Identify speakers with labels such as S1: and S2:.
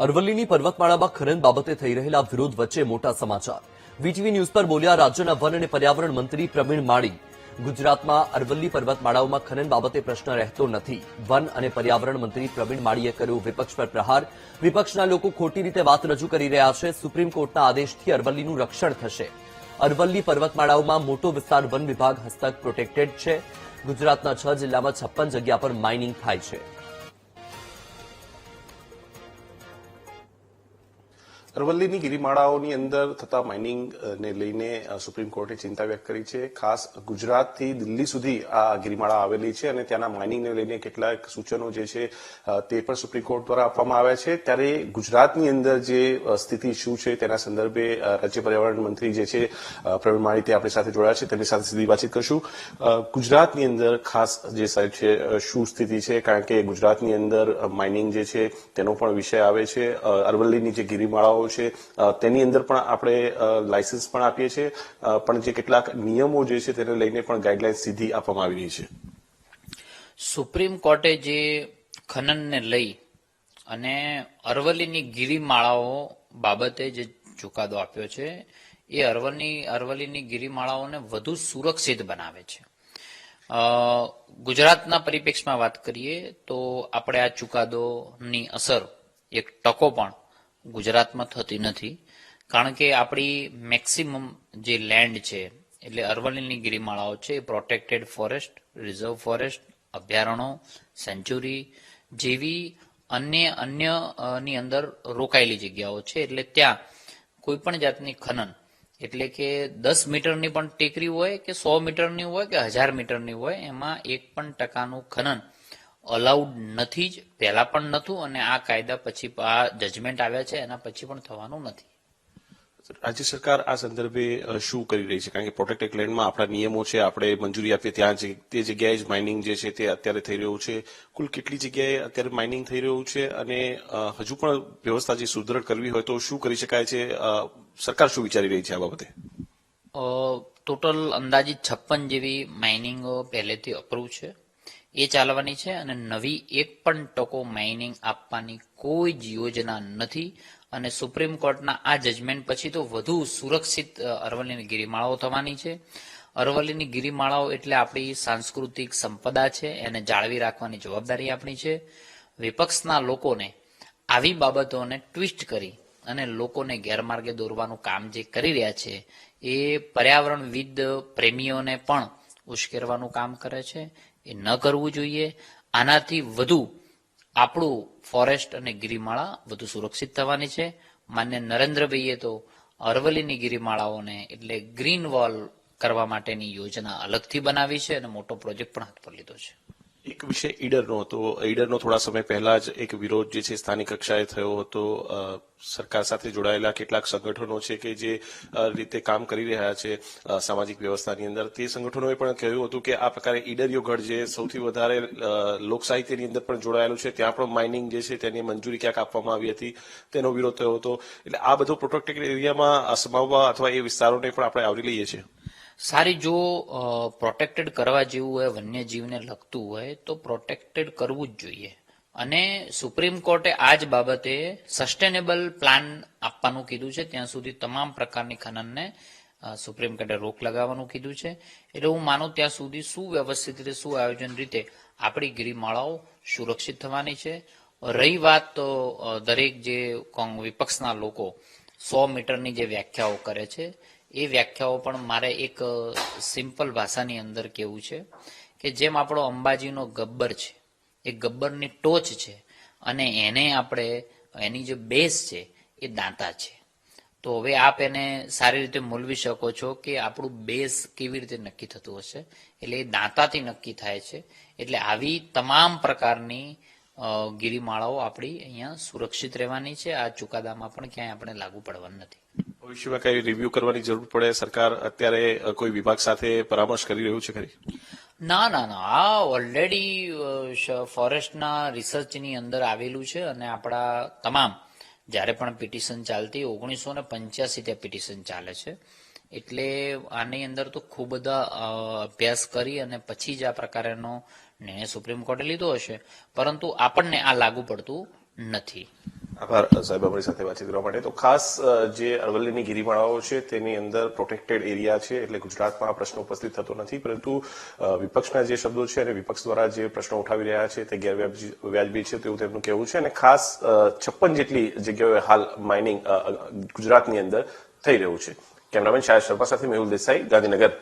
S1: અરવલ્લીની પર્વતમાળામાં ખનન બાબતે થઈ રહેલા વિરોધ વચ્ચે મોટા સમાચાર. વીટીવી ન્યૂઝ પર બોલ્યા રાજ્યના વન અને પર્યાવરણ મંત્રી પ્રવીણ માળી. ગુજરાતમાં અરવલ્લી પર્વતમાળાઓમાં ખનન બાબતે પ્રશ્ન રહેતો નથી. વન અને પર્યાવરણ મંત્રી પ્રવીણ માળીએ કર્યો વિપક્ષ પર પ્રહાર. વિપક્ષના લોકો ખોટી રીતે વાત રજૂ કરી રહ્યા છે. સુપ્રીમ કોર્ટના આદેશથી અરવલ્લીનું રક્ષણ થશે. અરવલ્લી પર્વતમાળાઓમાં મોટો વિસ્તાર વન વિભાગ હસ્તક પ્રોટેક્ટેડ છે. ગુજરાતના 6 જિલ્લામાં 56 જગ્યા પર માઇનિંગ થાય છે.
S2: અરવલ્લીની ગિરિમાળાઓની અંદર થતા માઇનિંગને લઈને સુપ્રીમ કોર્ટે ચિંતા વ્યક્ત કરી છે. ખાસ ગુજરાતથી દિલ્હી સુધી આ ગિરિમાળા આવેલી છે અને ત્યાંના માઇનિંગને લઈને કેટલાક સૂચનો જે છે તે પણ સુપ્રીમ કોર્ટ દ્વારા આપવામાં આવ્યા છે. ત્યારે ગુજરાતની અંદર જે સ્થિતિ શું છે તેના સંદર્ભે રાજ્ય પર્યાવરણ મંત્રી જે છે પ્રવીણ માળી તે આપણી સાથે જોડાયા છે. તેમની સાથે સીધી વાતચીત કરશું. ગુજરાતની અંદર ખાસ જે સાહેબ છે શું સ્થિતિ છે, કારણ કે ગુજરાતની અંદર માઇનિંગ જે છે તેનો પણ વિષય આવે છે. અરવલ્લીની જે ગિરિમાળાઓ છે તેની અંદર પણ આપણે લાયસન્સ પણ આપીએ છીએ, પણ જે કેટલાક નિયમો જે છે તેને લઈને પણ ગાઈડલાઈન સીધી આપવામાં આવી રહી છે.
S3: સુપ્રીમ કોર્ટે જે ખનનને લઈ અને અરવલ્લીની ગિરિમાળાઓ બાબતે જે ચુકાદો આપ્યો છે એ અરવલ્લીની ગિરિમાળાઓને વધુ સુરક્ષિત બનાવે છે. ગુજરાતના પરિપ્રેક્ષમાં વાત કરીએ તો આપણે આ ચુકાદોની અસર એક ટકો પણ ગુજરાતમાં થતી નથી, કારણ કે આપણી મેક્સિમમ જે લેન્ડ છે એટલે અરવલ્લીની ગિરિમાળાઓ છે એ પ્રોટેક્ટેડ ફોરેસ્ટ, રિઝર્વ ફોરેસ્ટ, અભયારણ્યો, સેન્ચ્યુરી જેવી અન્યની અંદર રોકાયેલી જગ્યાઓ છે. એટલે ત્યાં કોઈ પણ જાતની ખનન એટલે કે 10 મીટરની પણ ટેકરી હોય કે 100 મીટરની હોય કે 1000 મીટરની હોય એમાં 1% ખનન અલાઉડ નથી જ, પહેલા પણ નહોતું અને આ કાયદા પછી આ જજમેન્ટ આવ્યા છે એના પછી પણ થવાનું નથી.
S2: રાજ્ય સરકાર આ સંદર્ભે શું કરી રહી છે? કારણ કે પ્રોટેક્ટેડ લેન્ડમાં આપણા નિયમો છે, આપણે મંજૂરી આપીએ ત્યાં તે જગ્યાએ જ માઇનિંગ જે છે તે અત્યારે થઈ રહ્યું છે. કુલ કેટલી જગ્યાએ અત્યારે માઇનિંગ થઈ રહ્યું છે અને હજુ પણ વ્યવસ્થા જે સુદૃઢ કરવી હોય તો શું કરી શકાય છે? સરકાર શું વિચારી રહી છે આ બાબતે?
S3: ટોટલ અંદાજિત 56 જેવી માઇનિંગો પહેલેથી અપ્રૂવ છે, એ ચાલવાની છે અને નવી 1% માઇનિંગ આપવાની કોઈ જ યોજના નથી. અને સુપ્રીમ કોર્ટના આ જજમેન્ટ પછી તો વધુ સુરક્ષિત અરવલ્લીની ગિરિમાળાઓ થવાની છે. અરવલ્લીની ગિરિમાળાઓ એટલે આપણી સાંસ્કૃતિક સંપદા છે, એને જાળવી રાખવાની જવાબદારી આપણી છે. વિપક્ષના લોકોને આવી બાબતોને ટ્વિસ્ટ કરી અને લોકોને ગેરમાર્ગે દોરવાનું કામ જે કરી રહ્યા છે એ પર્યાવરણવિદ પ્રેમીઓને પણ ઉશ્કેરવાનું કામ કરે છે. એ ન કરવું જોઈએ. આનાથી વધુ આપણું ફોરેસ્ટ અને ગિરિમાળા વધુ સુરક્ષિત થવાની છે. માન્ય નરેન્દ્રભાઈએ તો અરવલ્લીની ગિરિમાળાઓને એટલે ગ્રીન વોલ કરવા માટેની યોજના અલગથી બનાવી છે અને મોટો પ્રોજેક્ટ પણ હાથ પર લીધો છે.
S2: એક વિષય ઈડરનો હતો. ઈડરનો થોડા સમય પહેલા જ એક વિરોધ જે છે સ્થાનિક કક્ષાએ થયો હતો. સરકાર સાથે જોડાયેલા કેટલાક સંગઠનો છે કે જે રીતે કામ કરી રહ્યા છે સામાજિક વ્યવસ્થાની અંદર, તે સંગઠનોએ પણ કહ્યું હતું કે આ પ્રકારે ઈડરીયો ગઢ જે સૌથી વધારે લોક સાહિત્યની અંદર પણ જોડાયેલું છે, ત્યાં પણ માઇનિંગ જે છે તેની મંજૂરી ક્યાંક આપવામાં આવી હતી, તેનો વિરોધ થયો હતો. એટલે આ બધો પ્રોટેક્ટેડ એરિયામાં સમાવવા અથવા એ વિસ્તારોને પણ આપણે આવરી લઈએ છીએ.
S3: સારી, જો પ્રોટેક્ટેડ કરવા જેવું હોય, વન્યજીવને લગતું હોય તો પ્રોટેક્ટેડ કરવું જ જોઈએ. અને સુપ્રીમ કોર્ટે આ જ બાબતે સસ્ટેનેબલ પ્લાન આપવાનું કીધું છે. ત્યાં સુધી તમામ પ્રકારની ખનનને સુપ્રીમ કોર્ટે રોક લગાવવાનું કીધું છે. એટલે હું માનું ત્યાં સુધી સુવ્યવસ્થિત રીતે, સુઆયોજન રીતે આપણી ગિરિમાળાઓ સુરક્ષિત થવાની છે. રહી વાત તો દરેક જે વિપક્ષના લોકો 100 મીટરની જે વ્યાખ્યાઓ કરે છે એ વ્યાખ્યાઓ પણ મારે એક સિમ્પલ ભાષાની અંદર કહેવું છે કે જેમ આપણો અંબાજીનો ગબ્બર છે, એ ગબ્બરની ટોચ છે અને એને આપણે એની જે બેઝ છે એ દાંતા છે. તો હવે આપ એને સારી રીતે મૂલવી શકો છો કે આપણું બેઝ કેવી રીતે નક્કી થતું હશે. એટલે એ દાંતાથી નક્કી થાય છે. એટલે આવી તમામ પ્રકારની ગિરિમાળાઓ આપણી અહીંયા સુરક્ષિત રહેવાની છે. આ ચુકાદામાં પણ ક્યાંય આપણે લાગુ પડવાનું નથી.
S2: ભવિષ્યમાં કઈ રિવ્યુ કરવાની જરૂર પડે? સરકાર અત્યારે કોઈ વિભાગ સાથે પરામર્શ કરી રહ્યું છે ખરી?
S3: ના, આ ઓલરેડી ફોરેસ્ટના રિસર્ચની અંદર આવેલું છે અને આપણા તમામ જ્યારે પણ પિટિશન ચાલતી 1985 ત્યાં પિટિશન ચાલે છે. એટલે આની અંદર તો ખૂબ બધા અભ્યાસ કરી અને પછી જ આ પ્રકારનો નિર્ણય સુપ્રીમ કોર્ટે લીધો હશે, પરંતુ આપણને આ લાગુ પડતું નથી.
S2: આભાર સાહેબ અમારી સાથે વાતચીત કરવા માટે. તો ખાસ જે અરવલ્લીની ગિરિમાળાઓ છે તેની અંદર પ્રોટેક્ટેડ એરિયા છે, એટલે ગુજરાતમાં આ પ્રશ્ન ઉપસ્થિત થતો નથી, પરંતુ વિપક્ષના જે શબ્દો છે અને વિપક્ષ દ્વારા જે પ્રશ્નો ઉઠાવી રહ્યા છે તે ગેરવ્યાજબી છે તેવું તેમનું કહેવું છે. અને ખાસ 56 જેટલી જગ્યાએ હાલ માઇનિંગ ગુજરાતની અંદર થઈ રહ્યું છે. કેમેરામેન શાયદ શર્મા સાથે મેહુલ દેસાઈ, ગાંધીનગર.